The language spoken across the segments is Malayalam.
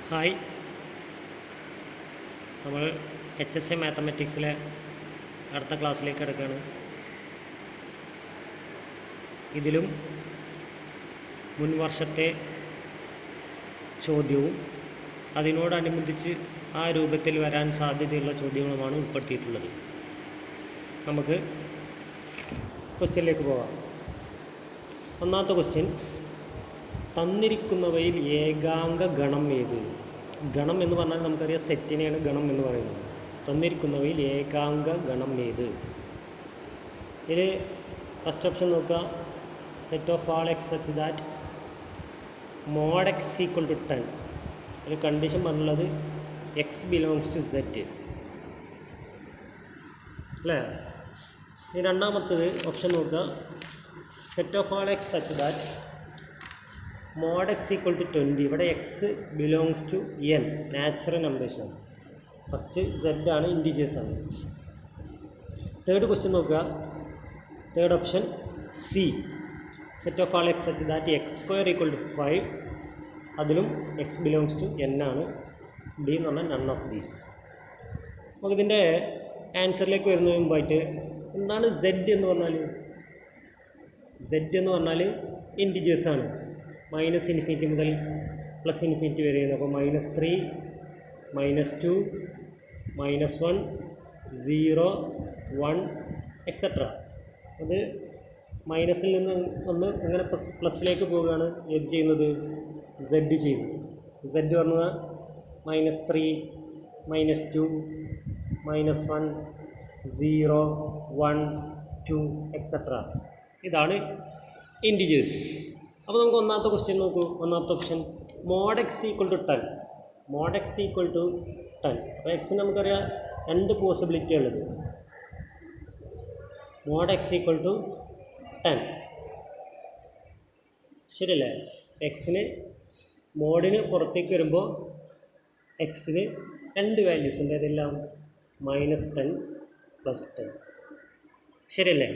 ഹായ്, നമ്മൾ HSA മാത്തമാറ്റിക്സിലെ അടുത്ത ക്ലാസ്സിലേക്ക് കിടക്കുകയാണ്. ഇതിലും മുൻ വർഷത്തെ ചോദ്യവും അതിനോടനുബന്ധിച്ച് ആ രൂപത്തിൽ വരാൻ സാധ്യതയുള്ള ചോദ്യങ്ങളുമാണ് ഉൾപ്പെടുത്തിയിട്ടുള്ളത്. നമുക്ക് ക്വസ്റ്റ്യനിലേക്ക് പോകാം. ഒന്നാമത്തെ ക്വസ്റ്റ്യൻ, തന്നിരിക്കുന്നവയിൽ ഏകാംഗ ഗണം ഏത്? ഗണം എന്ന് പറഞ്ഞാൽ നമുക്കറിയാം സെറ്റിനെയാണ് ഗണം എന്ന് പറയുന്നത്. തന്നിരിക്കുന്നവയിൽ ഏകാംഗ ഗണം ഏത്? ഇതിൽ ഫസ്റ്റ് ഓപ്ഷൻ നോക്കുക, set of all x such that mod x equal to 10. ഒരു കണ്ടീഷൻ പറഞ്ഞുള്ളത് എക്സ് ബിലോങ്സ് ടു സെറ്റ് അല്ലേ. ഇനി രണ്ടാമത്തത് ഓപ്ഷൻ നോക്കുക, set of all x such that mod x equal to 20. ഇവിടെ x belongs to N, natural നമ്പേഴ്സാണ്. ഫസ്റ്റ് സെഡ് ആണ്, ഇൻറ്റിജേഴ്സാണ്. തേർഡ് ക്വസ്റ്റ്യൻ നോക്കുക, third option C, set of all x such that x square equal to 5. അതിലും എക്സ് ബിലോങ്സ് ടു എൻ ആണ്. ഡി എന്ന് പറഞ്ഞാൽ നൺ ഓഫ് ദീസ്. നമുക്കിതിൻ്റെ ആൻസറിലേക്ക് വരുന്നതിന് മുമ്പായിട്ട് എന്താണ് സെഡ് എന്ന് പറഞ്ഞാൽ? സെഡ് എന്ന് പറഞ്ഞാൽ ഇൻറ്റിജേഴ്സാണ്. -∞ മുതൽ +∞ വരെയാണ്. അപ്പോൾ -3, -2, -1, 0, 1 എക്സെട്ര. അത് മൈനസിൽ നിന്ന് ഒന്ന് അങ്ങനെ പ്ലസ്സിലേക്ക് പോവുകയാണ് ഏത് ചെയ്യുന്നത്? സെഡ് ചെയ്യുന്നത്. സെഡ് പറഞ്ഞാൽ -3, -2, -1, 0, 1, 2 എക്സെട്ര. ഇതാണ് ഇൻറ്റിജേഴ്സ്. അപ്പോൾ നമുക്ക് ഒന്നാമത്തെ ക്വസ്റ്റ്യൻ നോക്കൂ. ഒന്നാമത്തെ option mod x equal to 10. Mod x equal to 10. അപ്പോൾ എക്സിന് നമുക്കറിയാം രണ്ട് പോസിബിലിറ്റി ഉള്ളത്. മോഡ് എക്സ് ഈക്വൽ ടു 10 ശരിയല്ലേ. എക്സിന് മോഡിന് പുറത്തേക്ക് വരുമ്പോൾ എക്സിന് രണ്ട് വാല്യൂസ് ഉണ്ട്. അതെല്ലാം -10 +10 ശരിയല്ലേ.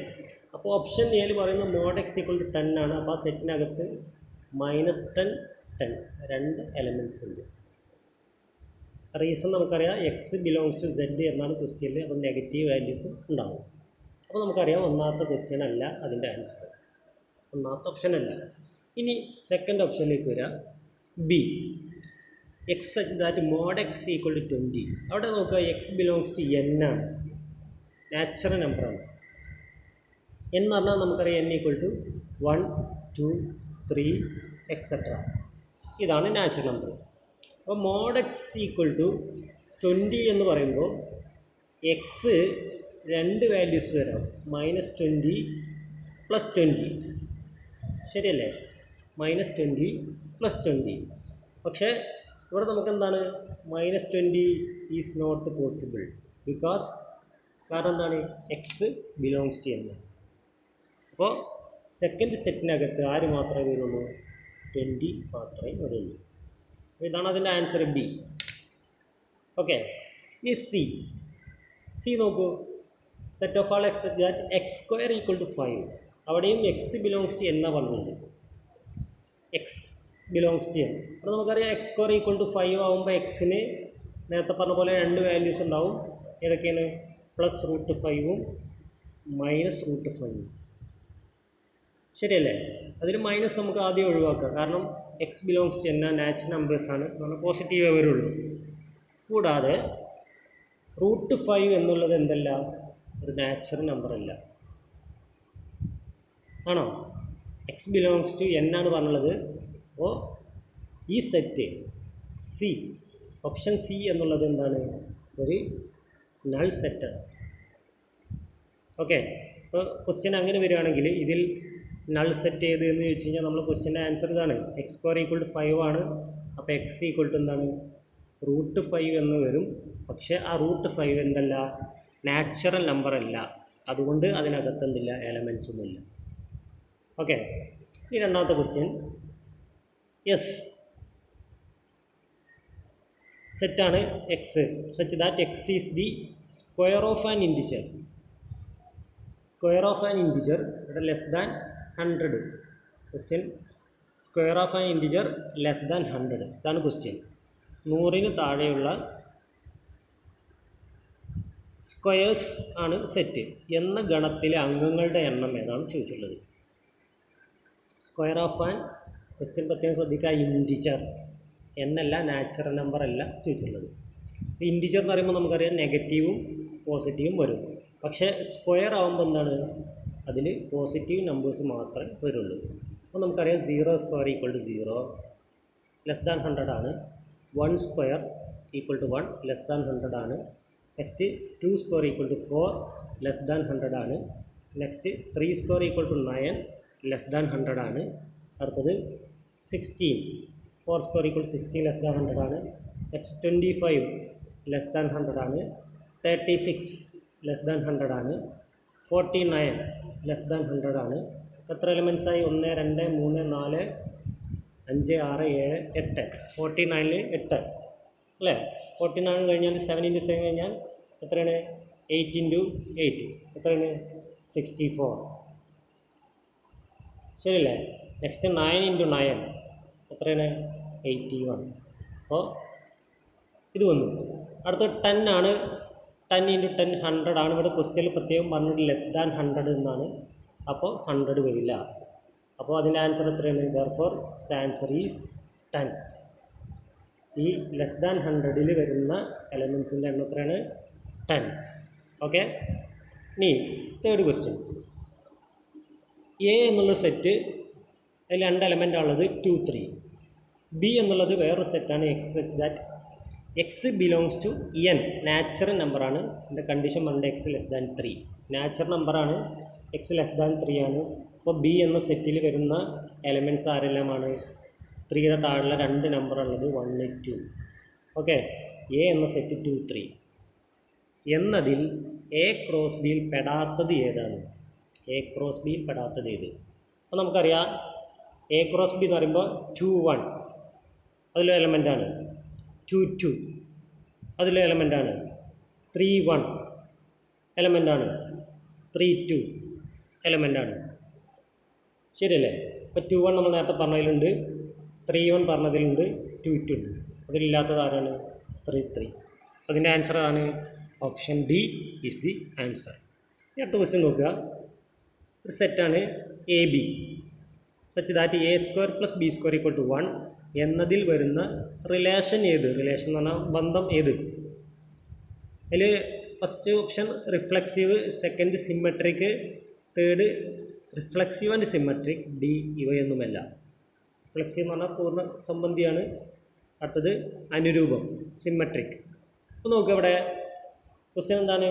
അപ്പോൾ ഓപ്ഷൻ എയിൽ പറയുന്ന മോഡ് എക്സ് ഈക്വൽ ടു 10 ആണ്. അപ്പോൾ ആ സെറ്റിനകത്ത് -10, 10 രണ്ട് എലമെൻറ്റ്സ് ഉണ്ട്. റീസൺ നമുക്കറിയാം, എക്സ് ബിലോങ്സ് ടു സെഡ് എന്നാണ് ക്വസ്റ്റ്യനിൽ. അപ്പോൾ നെഗറ്റീവ് വാല്യൂസും ഉണ്ടാവും. അപ്പോൾ നമുക്കറിയാം ഒന്നാമത്തെ ക്വസ്റ്റ്യൻ അല്ല അതിൻ്റെ ആൻസർ, ഒന്നാമത്തെ ഓപ്ഷൻ അല്ല. ഇനി സെക്കൻഡ് ഓപ്ഷനിലേക്ക് വരാം, B, x such that mod x equal to 20. അവിടെ നോക്കുക, എക്സ് ബിലോങ്സ് ടു എൻ ആണ്, നാച്ചുറൽ നമ്പറാണ്. എന്ന് പറഞ്ഞാൽ നമുക്കറിയാം n ഈക്വൽ ടു 1, 2, 3 എക്സെട്ര. ഇതാണ് നാച്ചുറൽ നമ്പർ. അപ്പോൾ മോഡ് എക്സ് ഈക്വൽ ടു 20 എന്ന് പറയുമ്പോൾ എക്സ് രണ്ട് വാല്യൂസ് വരാം, -20 +20 ശരിയല്ലേ. -20 +20. പക്ഷേ ഇവിടെ നമുക്ക് എന്താണ്, -20 ഈസ് നോട്ട് പോസിബിൾ. കാരണം എന്താണ്, എക്സ് ബിലോങ്സ് ടു n. അപ്പോൾ സെക്കൻഡ് സെറ്റിനകത്ത് ആര് മാത്രമേ വരുള്ളൂ? 20 മാത്രമേ വരുള്ളൂ. ഇതാണ് അതിൻ്റെ ആൻസർ, ബി. ഓക്കെ. ഇനി സി നോക്കൂ, set of all x that x square equal to 5. അവിടെയും എക്സ് ബിലോങ്സ് ടു എന്നാ പറഞ്ഞത്, എക്സ് ബിലോങ്സ് ടു എൻ. അപ്പോൾ നമുക്കറിയാം എക്സ് സ്ക്വയർ ഈക്വൽ ടു 5 ആകുമ്പോൾ എക്സിന് നേരത്തെ പറഞ്ഞ പോലെ രണ്ട് വാല്യൂസ് ഉണ്ടാവും. ഏതൊക്കെയാണ്? +√5ഉം -√5ഉം ശരിയല്ലേ. അതിൽ മൈനസ് നമുക്ക് ആദ്യം ഒഴിവാക്കാം, കാരണം എക്സ് ബിലോങ്സ് ടു എന്ന നാച്ചുറൽ നമ്പേഴ്സാണ്, നമ്മൾ പോസിറ്റീവേ വരുള്ളൂ. കൂടാതെ √5 എന്നുള്ളത് എന്തല്ല, ഒരു നാച്ചുറൽ നമ്പർ അല്ല, ആണോ? എക്സ് ബിലോങ്സ് ടു എന്നാണ് പറഞ്ഞുള്ളത്. അപ്പോൾ ഈ സെറ്റ് സി, ഓപ്ഷൻ സി എന്നുള്ളത് എന്താണ്, ഒരു നൾ സെറ്റാണ്. ഓക്കെ. അപ്പോൾ ക്വസ്റ്റ്യൻ അങ്ങനെ വരികയാണെങ്കിൽ ഇതിൽ നൾ സെറ്റ് ഏത് എന്ന് ചോദിച്ചു കഴിഞ്ഞാൽ നമ്മൾ ക്വസ്റ്റ്യൻ്റെ ആൻസർ ഇതാണ്, എക്സ് സ്ക്വയർ ഈക്വൽ ടു 5 ആണ്. അപ്പോൾ എക്സ് ഈക്വൽ ടു എന്താണ്, √5 എന്ന് വരും. പക്ഷേ ആ √5 എന്തല്ല, നാച്ചുറൽ നമ്പർ അല്ല. അതുകൊണ്ട് അതിനകത്ത് എന്തില്ല, എലമെൻറ്റ്സ് ഒന്നുമില്ല. ഓക്കെ. ഈ രണ്ടാമത്തെ ക്വസ്റ്റ്യൻ, യെസ്, സെറ്റാണ് X such that X is the square of an integer. Square of an integer ഇവിടെ <100. Question, square of an integer <100. ഇതാണ് ക്വസ്റ്റ്യൻ. 100ന് താഴെയുള്ള സ്ക്വയേഴ്സ് ആണ് സെറ്റ് എന്ന ഗണത്തിലെ അംഗങ്ങളുടെ എണ്ണം ഏതാണ് ചോദിച്ചിട്ടുള്ളത്. സ്ക്വയർ ഓഫ് ആൻ ക്വസ്റ്റ്യൻ പ്രത്യേകം ശ്രദ്ധിക്കുക, ഇൻറ്റിജർ എന്നല്ല, നാച്ചുറൽ നമ്പർ അല്ല ചോദിച്ചിട്ടുള്ളത്. ഇൻറ്റിജർ എന്ന് പറയുമ്പോൾ നമുക്കറിയാം നെഗറ്റീവും പോസിറ്റീവും വരും. പക്ഷേ സ്ക്വയർ ആകുമ്പോൾ എന്താണ്, അതിൽ പോസിറ്റീവ് നമ്പേഴ്സ് മാത്രമേ വരുള്ളൂ. അപ്പോൾ നമുക്കറിയാം 0 square equal to 0 less than 100 ആണ്. 1 square equal to 1 less than 100 ആണ്. Next 2 square equal to 4 less than 100 ആണ്. Next 3 square equal to 9 less than 100 ആണ്. അടുത്തത് 16 4 square equal to 16 less than 100 ആണ്. നെക്സ്റ്റ് 25 ലെസ് ദാൻ 100 ആണ്. 36 ലെസ് ദാൻ 100 ആണ്. 49 ലെസ് ദാൻ 100 ആണ്. എത്ര എലിമെൻറ്റ്സ് ആയി? 1 2 3 4 5 6 7 8. 49ൽ 8 അല്ലേ? 49 കഴിഞ്ഞാൽ 7 × 7 കഴിഞ്ഞാൽ എത്രയാണ്? 8 × 8 എത്രയാണ്? 64. ശരിയല്ലേ? നെക്സ്റ്റ് 9 × 9 എത്രയാണ്? 81. അപ്പോൾ ഇത് വന്നു. അടുത്ത 10 ആണ്. 10 × 10 100 ആണ്. ഇവിടെ ക്വസ്റ്റ്യനിൽ പ്രത്യേകം പറഞ്ഞിട്ട് ലെസ് ദാൻ 100 എന്നാണ്. അപ്പോൾ 100 വരില്ല. അപ്പോൾ അതിൻ്റെ ആൻസർ എത്രയാണ്? Therefore answer is 10. ഈ ലെസ് ദാൻ 100ൽ വരുന്ന എലമെൻസിൻ്റെ എണ്ണം എത്രയാണ്? 10. ഓക്കെ. ഇനി തേർഡ് ക്വസ്റ്റ്യൻ. എ എന്നുള്ള സെറ്റ് അതിൽ 2 എലമെൻ്റാണ് ഉള്ളത്, 2 3. ബി എന്നുള്ളത് വേറൊരു സെറ്റാണ്, x that x belongs to N, natural നമ്പറാണ്. എൻ്റെ കണ്ടീഷൻ പറഞ്ഞത് എക്സ് ലെസ് ദാൻ 3 നാച്ചുറൽ നമ്പറാണ്, എക്സ് ലെസ് ദാൻ 3 ആണ്. അപ്പോൾ ബി എന്ന സെറ്റിൽ വരുന്ന എലമെൻറ്റ്സ് ആരെല്ലാമാണ്? 3യുടെ താഴെയുള്ള 2 നമ്പർ ഉള്ളത് 1 2. ഓക്കെ. എ എന്ന സെറ്റ് 2 3 എന്നതിൽ എ ക്രോസ് ബിയിൽ പെടാത്തത് ഏതാണ്? എ ക്രോസ് ബിയിൽ പെടാത്തത് ഏത്? അപ്പോൾ നമുക്കറിയാം എ ക്രോസ് ബി എന്ന് പറയുമ്പോൾ 2 1 അതിലൊരു എലമെൻ്റാണ്. 2 2 അതിലൊരു എലമെൻ്റാണ്. 3 1 എലമെൻ്റാണ്. 3 2 എലമെൻ്റാണ്. ശരിയല്ലേ? ഇപ്പോൾ 2 1 നമ്മൾ നേരത്തെ പറഞ്ഞതിലുണ്ട്, 3 1 പറഞ്ഞതിലുണ്ട്, 2 2 ഉണ്ട്. അതിലില്ലാത്തത് ആരാണ്? 3 3. അതിൻ്റെ ആൻസർ ആണ് option D is the answer. അടുത്ത ക്വസ്റ്റ്യൻ നോക്കുക. ഒരു സെറ്റാണ് a b such that a square plus b square equal to 1 എന്നതിൽ വരുന്ന റിലേഷൻ ഏത്? റിലേഷൻ എന്ന് പറഞ്ഞാൽ ബന്ധം ഏത്? അതിൽ first option reflexive, second symmetric, third reflexive and symmetric, D ഇവയൊന്നുമല്ല. റിഫ്ലെക്സീവ് എന്ന് പറഞ്ഞാൽ പൂർണ്ണ സംബന്ധിയാണ്. അടുത്തത് അനുരൂപം, സിമെട്രിക്. അപ്പോൾ നോക്കുക, ഇവിടെ ക്വസ്റ്റ്യൻ എന്താണ്?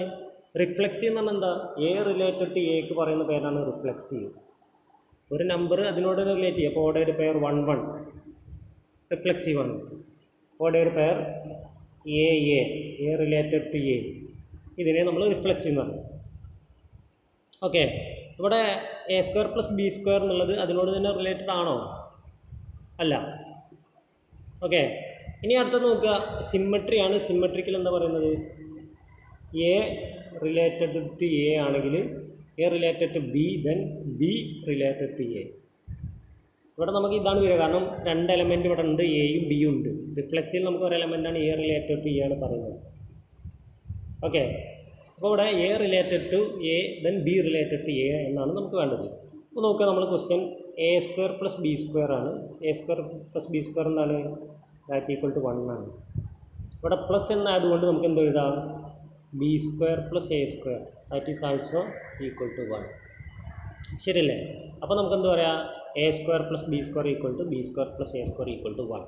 റിഫ്ലെക്സീവ് എന്ന് പറഞ്ഞാൽ എന്താ? എ റിലേറ്റഡ് ടു എക്ക് പറയുന്ന പേരാണ് റിഫ്ലെക്സീവ്. ഒരു നമ്പർ അതിനോട് റിലേറ്റ് ചെയ്യുക. അപ്പോൾ ഓടെ ഒരു പെയർ 1 1 റിഫ്ലെക്സീവ് ആണ്. ഓടെ ഒരു pair a related to a, ഇതിനെ നമ്മൾ റിഫ്ലെക്സീവ് എന്ന് പറയും. ഓക്കെ. ഇവിടെ a square plus b square എന്നുള്ളത് അതിനോട് തന്നെ റിലേറ്റഡ് ആണോ? അല്ല. ഓക്കെ. ഇനി അടുത്തത് നോക്കുക, സിമ്മട്രി ആണ്. സിമ്മട്രിക്കൽ എന്താ പറയുന്നത്? എ റിലേറ്റഡ് ടു എ ആണെങ്കിൽ a related to b, then b related to a. ഇവിടെ നമുക്ക് ഇതാണ് വരിക, കാരണം 2 എലമെൻറ്റ് ഇവിടെ ഉണ്ട്, എയും ബിയും ഉണ്ട്. റിഫ്ലെക്സിൽ നമുക്ക് ഒരു എലമെൻ്റാണ് എ റിലേറ്റഡ് ടു എ ആണ് പറയുന്നത്. ഓക്കെ. അപ്പോൾ ഇവിടെ a related to a, then b related to a എന്നാണ് നമുക്ക് വേണ്ടത്. അപ്പോൾ നോക്കുക, നമ്മൾ question a square plus b square ആണ്. A square plus b square എന്താണ്? ദാറ്റ് ഈക്വൽ ടു 1 ആണ്. ഇവിടെ പ്ലസ് എന്നായതുകൊണ്ട് നമുക്ക് എന്ത് എഴുതാം? B square plus a square that is also equal to 1. ശരിയല്ലേ? അപ്പോൾ നമുക്ക് എന്താ പറയാം? A square plus b square equal to b square plus a square equal to 1.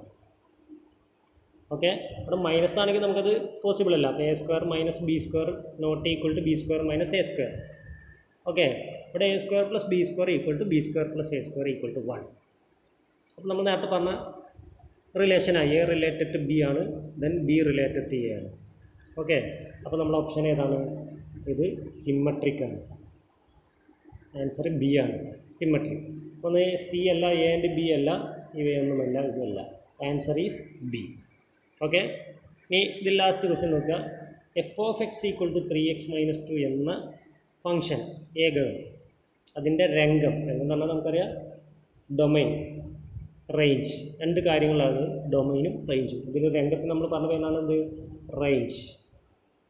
Okay. ഇവിടെ മൈനസ് ആണെങ്കിൽ നമുക്കത് പോസിബിൾ അല്ല. അപ്പോൾ a square minus b square not equal to b square minus a square. Okay. ഇവിടെ a square plus b square equal to b square plus a square equal to 1. അപ്പോൾ നമ്മൾ നേരത്തെ പറഞ്ഞ റിലേഷനാണ്. എ റിലേറ്റഡ് ടു ബി ആണ്, then b related to a ആണ്. ഓക്കെ. അപ്പോൾ നമ്മുടെ ഓപ്ഷൻ ഏതാണ്? ഇത് സിമ്മട്രിക് ആണ്. ആൻസർ ബി ആണ്, സിമ്മട്രിക്. ഒന്ന് സി അല്ല, എ ആൻഡ് ബി അല്ല, ഇവയൊന്നുമല്ല, ഇതല്ല. Answer is B. ഓക്കെ. ഇനി ഇതിൽ ലാസ്റ്റ് ക്വസ്റ്റ്യൻ നോക്കുക. F of x equal to 3x - 2 എന്ന ഫംഗ്ഷൻ ഏകകം, അതിൻ്റെ രംഗം എന്ന് പറഞ്ഞാൽ നമുക്കറിയാം ഡൊമൈൻ റേഞ്ച്. രണ്ട് കാര്യങ്ങളാണ് ഡൊമൈനും റേഞ്ചും. ഇതിൽ രംഗത്ത് നമ്മൾ പറഞ്ഞ പേരാണ് എന്ത്? റേഞ്ച്.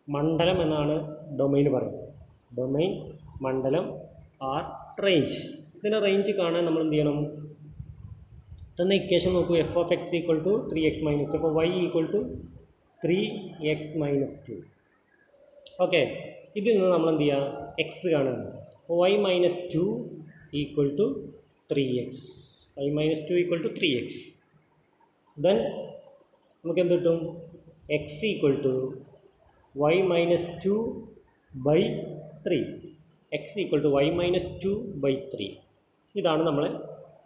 മണ്ഡലം എന്നാണ് ഡൊമൈൻ പറയുന്നത്. ഡൊമൈൻ, മണ്ഡലം ആർ റേഞ്ച്. ഇതിൻ്റെ റേഞ്ച് കാണാൻ നമ്മൾ എന്ത് ചെയ്യണം? തന്ന ഇക്വേഷൻ നോക്കൂ. F of x equal to 3x - 2. അപ്പോൾ Y equal to 3x - 2. Okay, ഇതിൽ നിന്ന് നമ്മൾ എന്ത് ചെയ്യുക? എക്സ് കാണുന്നു. അപ്പോൾ y - 2 equal to 3x. y - 2 equal to 3x. Then നമുക്ക് എന്ത് കിട്ടും? x equal to y - 2 by 3. x equal to y - 2 by 3. ഇതാണ് നമ്മളെ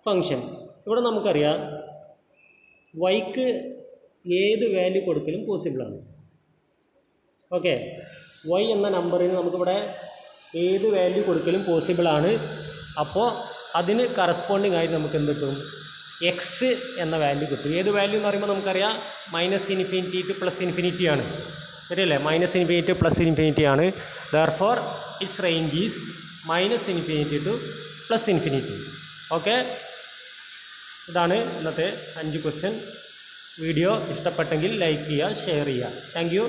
ഫങ്ഷൻ. ഇവിടെ നമുക്കറിയാം വൈക്ക് ഏത് വാല്യൂ കൊടുക്കലും പോസിബിളാണ്. ഓക്കെ, y എന്ന നമ്പറിന് നമുക്കിവിടെ ഏത് വാല്യൂ കൊടുക്കലും പോസിബിളാണ്. അപ്പോൾ അതിന് കറസ്പോണ്ടിങ് ആയിട്ട് നമുക്ക് എന്ത് കിട്ടും? എക്സ് എന്ന വാല്യൂ കിട്ടും. ഏത് വാല്യൂ എന്ന് പറയുമ്പോൾ നമുക്കറിയാം -∞ ടു +∞ ആണ്. ശരിയല്ലേ? -∞ ടു +∞ ആണ്. Therefore its range is -∞ to +∞. Okay, ഇതാണ് ഇന്നത്തെ 5 ക്വസ്റ്റ്യൻ. വീഡിയോ ഇഷ്ടപ്പെട്ടെങ്കിൽ ലൈക്ക് ചെയ്യുക, ഷെയർ ചെയ്യുക. Thank U.